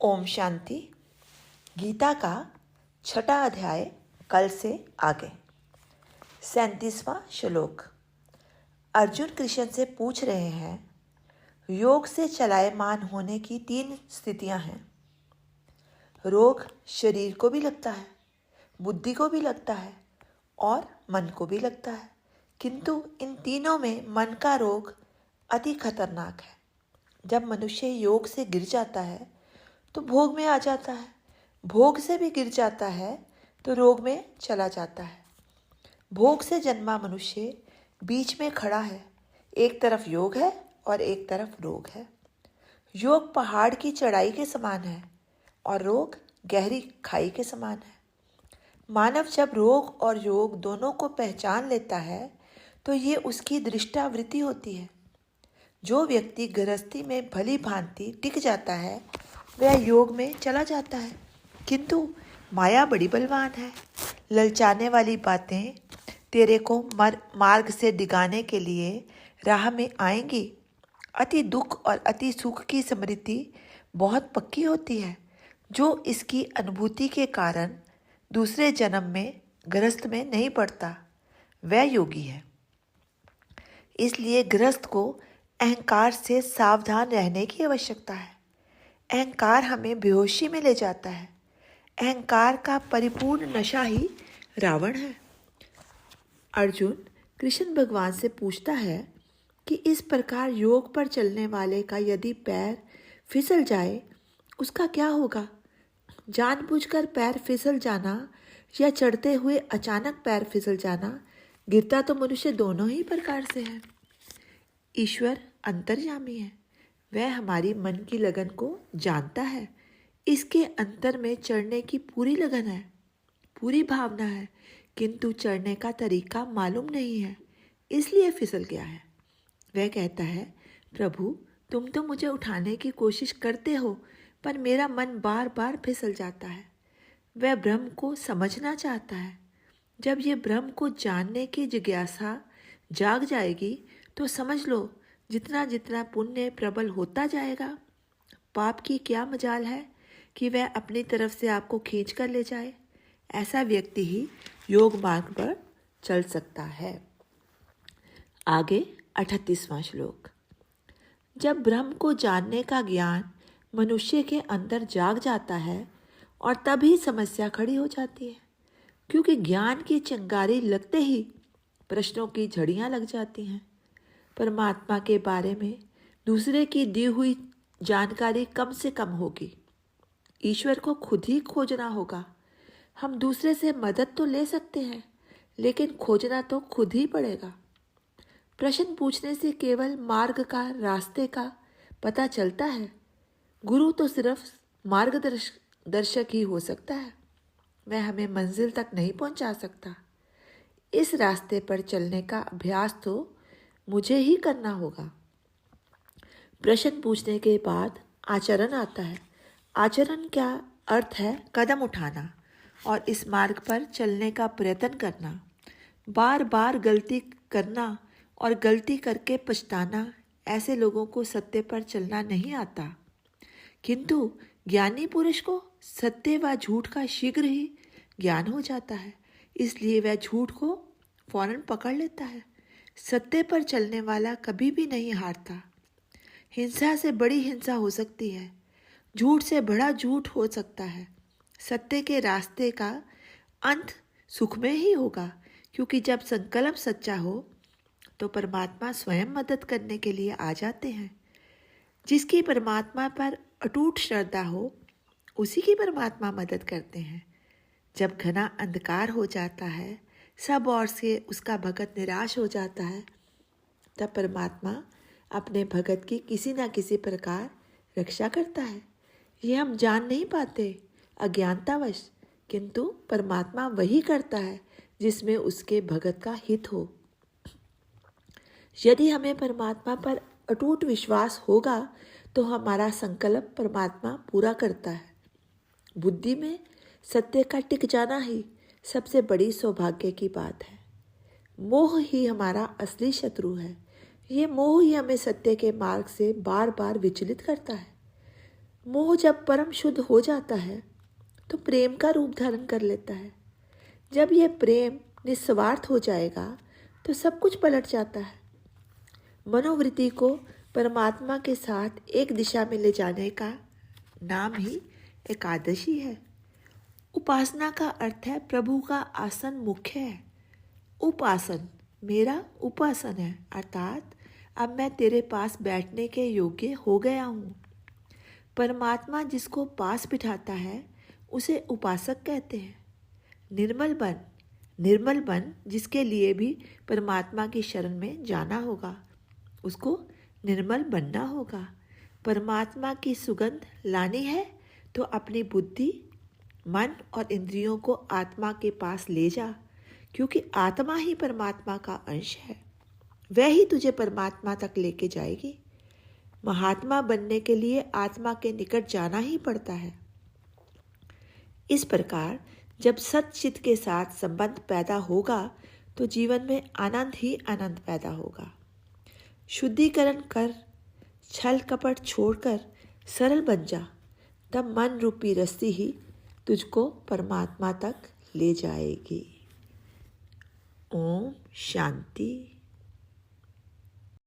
ओम शांति। गीता का 6वां अध्याय कल से आगे। 37वां श्लोक। अर्जुन कृष्ण से पूछ रहे हैं, योग से चलायमान होने की 3 स्थितियां हैं। रोग शरीर को भी लगता है, बुद्धि को भी लगता है और मन को भी लगता है, किंतु इन तीनों में मन का रोग अति खतरनाक है। जब मनुष्य योग से गिर जाता है तो भोग में आ जाता है, भोग से भी गिर जाता है तो रोग में चला जाता है। भोग से जन्मा मनुष्य बीच में खड़ा है, एक तरफ योग है और एक तरफ रोग है। योग पहाड़ की चढ़ाई के समान है और रोग गहरी खाई के समान है। मानव जब रोग और योग दोनों को पहचान लेता है तो ये उसकी दृष्टावृत्ति होती है। जो व्यक्ति गृहस्थी में भली भांति टिक जाता है वह योग में चला जाता है, किंतु माया बड़ी बलवान है। ललचाने वाली बातें तेरे को मार्ग से डिगाने के लिए राह में आएंगी। अति दुख और अति सुख की स्मृति बहुत पक्की होती है। जो इसकी अनुभूति के कारण दूसरे जन्म में गृहस्थ में नहीं पड़ता वह योगी है। इसलिए गृहस्थ को अहंकार से सावधान रहने की आवश्यकता है। अहंकार हमें बेहोशी में ले जाता है। अहंकार का परिपूर्ण नशा ही रावण है। अर्जुन कृष्ण भगवान से पूछता है कि इस प्रकार योग पर चलने वाले का यदि पैर फिसल जाए उसका क्या होगा। जानबूझकर पैर फिसल जाना या चढ़ते हुए अचानक पैर फिसल जाना, गिरता तो मनुष्य दोनों ही प्रकार से है। ईश्वर अंतर्यामी है, वह हमारी मन की लगन को जानता है। इसके अंतर में चढ़ने की पूरी लगन है, पूरी भावना है, किंतु चढ़ने का तरीका मालूम नहीं है, इसलिए फिसल गया है। वह कहता है, प्रभु तुम तो मुझे उठाने की कोशिश करते हो पर मेरा मन बार बार फिसल जाता है। वह ब्रह्म को समझना चाहता है। जब ये ब्रह्म को जानने की जिज्ञासा जाग जाएगी तो समझ लो, जितना जितना पुण्य प्रबल होता जाएगा, पाप की क्या मजाल है कि वह अपनी तरफ से आपको खींच कर ले जाए। ऐसा व्यक्ति ही योग मार्ग पर चल सकता है। आगे 38वां श्लोक। जब ब्रह्म को जानने का ज्ञान मनुष्य के अंदर जाग जाता है और तभी समस्या खड़ी हो जाती है, क्योंकि ज्ञान की चिंगारी लगते ही प्रश्नों की झड़ियां लग जाती हैं। परमात्मा के बारे में दूसरे की दी हुई जानकारी कम से कम होगी। ईश्वर को खुद ही खोजना होगा। हम दूसरे से मदद तो ले सकते हैं, लेकिन खोजना तो खुद ही पड़ेगा। प्रश्न पूछने से केवल मार्ग का, रास्ते का पता चलता है। गुरु तो सिर्फ मार्गदर्शक ही हो सकता है, वह हमें मंजिल तक नहीं पहुंचा सकता। इस रास्ते पर चलने का अभ्यास तो मुझे ही करना होगा। प्रश्न पूछने के बाद आचरण आता है। आचरण का अर्थ है कदम उठाना और इस मार्ग पर चलने का प्रयत्न करना। बार बार गलती करना और गलती करके पछताना, ऐसे लोगों को सत्य पर चलना नहीं आता। किंतु ज्ञानी पुरुष को सत्य व झूठ का शीघ्र ही ज्ञान हो जाता है, इसलिए वह झूठ को फौरन पकड़ लेता है। सत्य पर चलने वाला कभी भी नहीं हारता। हिंसा से बड़ी हिंसा हो सकती है, झूठ से बड़ा झूठ हो सकता है। सत्य के रास्ते का अंत सुख में ही होगा, क्योंकि जब संकल्प सच्चा हो तो परमात्मा स्वयं मदद करने के लिए आ जाते हैं। जिसकी परमात्मा पर अटूट श्रद्धा हो उसी की परमात्मा मदद करते हैं। जब घना अंधकार हो जाता है, सब ओर से उसका भगत निराश हो जाता है, तब परमात्मा अपने भगत की किसी न किसी प्रकार रक्षा करता है। ये हम जान नहीं पाते अज्ञानतावश, किंतु परमात्मा वही करता है जिसमें उसके भगत का हित हो। यदि हमें परमात्मा पर अटूट विश्वास होगा तो हमारा संकल्प परमात्मा पूरा करता है। बुद्धि में सत्य का टिक जाना ही सबसे बड़ी सौभाग्य की बात है। मोह ही हमारा असली शत्रु है। ये मोह ही हमें सत्य के मार्ग से बार बार विचलित करता है। मोह जब परम शुद्ध हो जाता है तो प्रेम का रूप धारण कर लेता है। जब यह प्रेम निस्वार्थ हो जाएगा तो सब कुछ पलट जाता है। मनोवृत्ति को परमात्मा के साथ एक दिशा में ले जाने का नाम ही एकादशी है। उपासना का अर्थ है प्रभु का आसन मुख्य है। उपासन मेरा उपासन है, अर्थात अब मैं तेरे पास बैठने के योग्य हो गया हूँ। परमात्मा जिसको पास बिठाता है उसे उपासक कहते हैं। निर्मल बन जिसके लिए भी परमात्मा की शरण में जाना होगा, उसको निर्मल बनना होगा। परमात्मा की सुगंध लानी है तो अपनी बुद्धि, मन और इंद्रियों को आत्मा के पास ले जा, क्योंकि आत्मा ही परमात्मा का अंश है। वह ही तुझे परमात्मा तक लेके जाएगी। महात्मा बनने के लिए आत्मा के निकट जाना ही पड़ता है। इस प्रकार जब सच्चित के साथ संबंध पैदा होगा तो जीवन में आनंद ही आनंद पैदा होगा। शुद्धिकरण कर, छल कपट छोड़कर सरल बन जा, तब मन रूपी रस्सी ही तुझको परमात्मा तक ले जाएगी। ओम शांति।